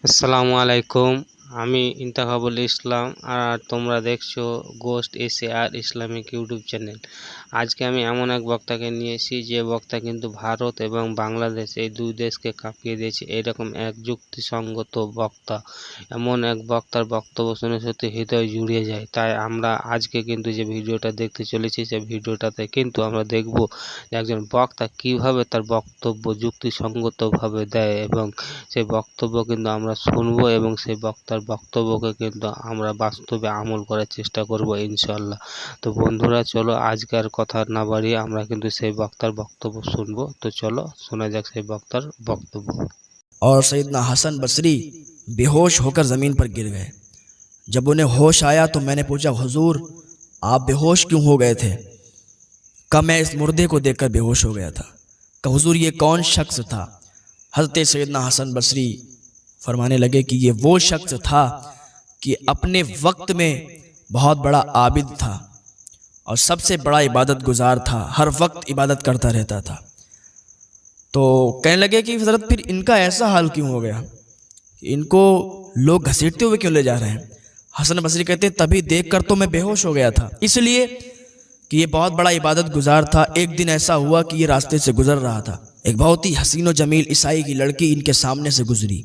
আসসালামু আলাইকুম। আমি ইন্তাখাবুল ইসলাম আর তোমরা দেখছো ghost SAR Islamic YouTube channel. আজকে আমি এমন এক বক্তাকে নিয়ে এসেছি যে বক্তা কিন্তু ভারত এবং বাংলাদেশ এই দুই দেশকে কাঁপিয়ে দিয়েছে। এরকম এক যুক্তিসঙ্গত বক্তা, এমন এক বক্তার বক্তব্য শুনে সত্যি হৃদয় জুড়িয়ে যায়। তাই আমরা আজকে কিন্তু যে ভিডিওটা দেখতে চলেছি, সেই ভিডিওটাতে কিন্তু আমরা দেখব যে একজন বক্তা কিভাবে তার বক্তব্য যুক্তিসঙ্গতভাবে দেয় এবং সেই বক্তব্য কিন্তু আমরা শুনবো এবং সেই বক্তার বক্তব্যকে কিন্তু আমরা বাস্তবে আমল করার চেষ্টা করব ইনশাআল্লাহ। তো বন্ধুরা, চলো আজকের কথা না বাড়িয়ে আমরা কিন্তু সেই বক্তার বক্তব্য শুনবো। তো চলো শোনা যাক সেই বক্তার বক্তব্য। और सैयदना हसन बसरी बेहोश होकर ज़मीन पर गिर गए। जब उन्हें होश आया तो मैंने पूछा, हुजूर आप बेहोश क्यों हो गए थे? कहा, मैं इस मुर्दे को देखकर बेहोश हो गया था। कहा, हुजूर ये कौन शख्स था? हज़रत सैयदना हसन बसरी फरमाने लगे कि ये वो शख्स था कि अपने वक्त में बहुत बड़ा आबिद था और सबसे बड़ा इबादत गुजार था, हर वक्त इबादत करता रहता था। तो कहने लगे कि हज़रत फिर इनका ऐसा हाल क्यों हो गया, इनको लोग घसीटते हुए क्यों ले जा रहे हैं? हसन बसरी कहते तभी देखकर तो मैं बेहोश हो गया था, इसलिए कि ये बहुत बड़ा इबादत गुजार था। एक दिन ऐसा हुआ कि ये रास्ते से गुजर रहा था, एक बहुत ही हसीन और जमील ईसाई की लड़की इनके सामने से गुजरी।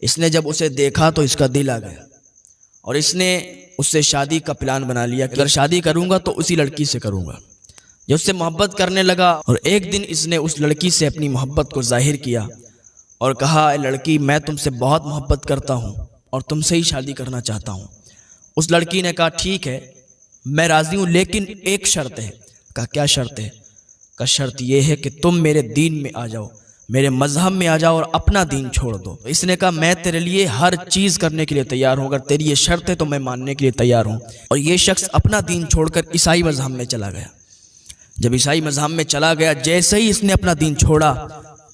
इसने जब उसे देखा तो इसका दिल आ गया और इसने उससे शादी का प्लान बना लिया कि अगर शादी करूँगा तो उसी लड़की से करूँगा। जब उससे मोहब्बत करने लगा और एक दिन इसने उस लड़की से अपनी मोहब्बत को जाहिर किया और कहा, ए लड़की, मैं तुमसे बहुत मोहब्बत करता हूँ और तुमसे ही शादी करना चाहता हूँ। उस लड़की ने कहा, ठीक है मैं राज़ी हूँ, लेकिन एक शर्त है। कहा, क्या शर्त है? का शर्त यह है कि तुम मेरे दीन में आ जाओ, मेरे मज़हब में आ जाओ और अपना दीन छोड़ दो। इसने कहा, मैं तेरे लिए हर चीज़ करने के लिए तैयार हूँ, अगर तेरी ये शर्त है तो मैं मानने के लिए तैयार हूँ। और ये शख्स अपना दीन छोड़कर ईसाई मज़हब में चला गया। जब ईसाई मज़हब में चला गया, जैसे ही इसने अपना दीन छोड़ा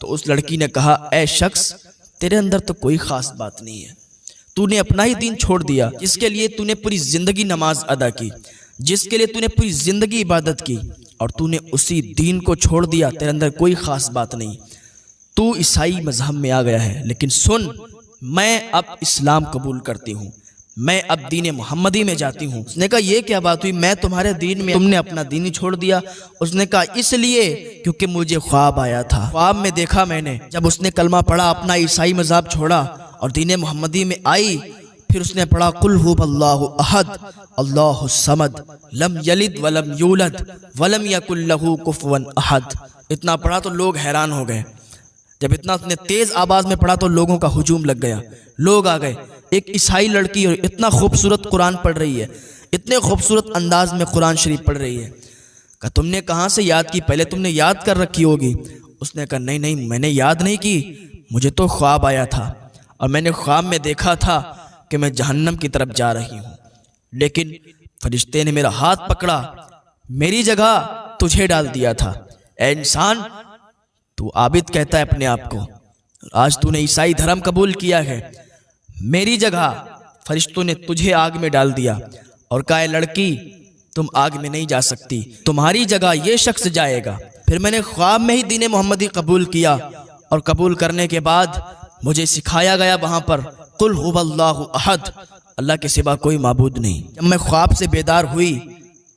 तो उस लड़की ने कहा, ए शख्स, तेरे अंदर तो कोई ख़ास बात नहीं है, तूने अपना ही दीन छोड़ दिया, जिसके लिए तूने पूरी ज़िंदगी नमाज अदा की, जिसके लिए तूने पूरी ज़िंदगी इबादत की, और तूने उसी दीन को छोड़ दिया। तेरे अंदर कोई ख़ास बात नहीं, तू ईसाई मज़हब में आ गया है। लेकिन सुन, मैं अब इस्लाम कबूल करती हूँ, मैं अब दीन मोहम्मदी में जाती हूँ। उसने कहा, ये क्या बात हुई, मैं तुम्हारे दीन में, तुमने अपना दीन ही छोड़ दिया? उसने कहा, इसलिए क्योंकि मुझे ख्वाब आया था, ख्वाब में देखा मैंने, जब उसने कलमा पढ़ा, अपना ईसाई मज़हब छोड़ा और दीन मोहम्मदी में आई, फिर उसने पढ़ा, कुल हुवल्लाहु अहद अल्लाहु समद लम यलिद वलम यूलद वलम यकुल लहू कुफुवन अहद। इतना पढ़ा तो लोग हैरान हो गए। जब इतना उसने तेज आवाज में पढ़ा तो लोगों का हुजूम लग गया, लोग आ गए। एक ईसाई लड़की और इतना खूबसूरत कुरान पढ़ रही है, इतने खूबसूरत अंदाज में कुरान शरीफ पढ़ रही है। कहा, तुमने कहाँ से याद की? पहले तुमने याद कर रखी होगी। उसने कहा, नहीं नहीं, मैंने याद नहीं की, मुझे तो ख्वाब आया था और मैंने ख्वाब में देखा था कि मैं जहन्नम की तरफ जा रही हूँ, लेकिन फरिश्ते ने मेरा हाथ पकड़ा, मेरी जगह तुझे डाल दिया था। ए इंसान, तू आबिद कहता है अपने आप को, आज तूने ईसाई धर्म कबूल किया है, मेरी जगह फरिश्तों ने तुझे आग में डाल दिया और कहा, लड़की तुम आग में नहीं जा सकती, तुम्हारी जगह ये शख्स जाएगा। फिर मैंने ख्वाब में ही दीन मोहम्मदी कबूल किया और कबूल करने के बाद मुझे सिखाया गया वहाँ पर, कुल हुवल्लाहु अहद, अल्लाह के सिवा कोई माबूद नहीं। जब मैं ख्वाब से बेदार हुई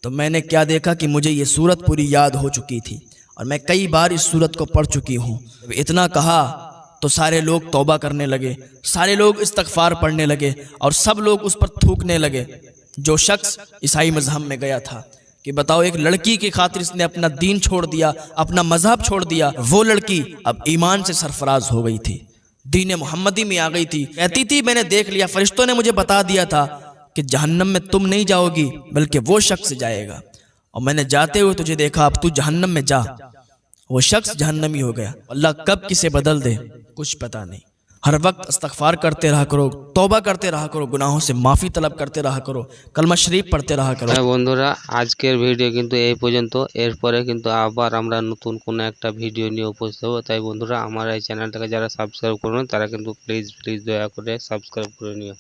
तो मैंने क्या देखा कि मुझे ये सूरत पूरी याद हो चुकी थी और मैं कई बार इस सूरत को पढ़ चुकी हूँ। जब इतना कहा तो सारे लोग तौबा करने लगे, सारे लोग इस्तगफार पढ़ने लगे और सब लोग उस पर थूकने लगे। जो शख्स ईसाई मज़हब में गया था कि बताओ, एक लड़की की खातिर इसने अपना दीन छोड़ दिया, अपना मज़हब छोड़ दिया, वो लड़की अब ईमान से सरफराज हो गई थी, दीन मोहम्मदी में आ गई थी। कहती थी, मैंने देख लिया, फरिश्तों ने मुझे बता दिया था कि जहन्नम में तुम नहीं जाओगी बल्कि वो शख्स जाएगा, और मैंने जाते हुए तुझे देखा, अब तू जहन्नम में जा। वो शख्स जहन्नमी हो गया। अल्लाह कब किसे बदल दे कुछ पता नहीं। हर वक्त इस्तगफार करते रहा करो, तौबा करते रहा करो, गुनाहों से माफ़ी तलब करते रहा करो, कलमा शरीफ पढ़ते रहा करो। বন্ধুরা, আজকের ভিডিও কিন্তু এই পর্যন্ত। এরপরে কিন্তু আবার আমরা নতুন কোনো একটা ভিডিও নিয়ে উপস্থিত হবো। তাই বন্ধুরা, আমার এই চ্যানেলটাকে যারা সাবস্ক্রাইব করবেন তারা কিন্তু প্লিজ দয়া করে সাবস্ক্রাইব করে নিও।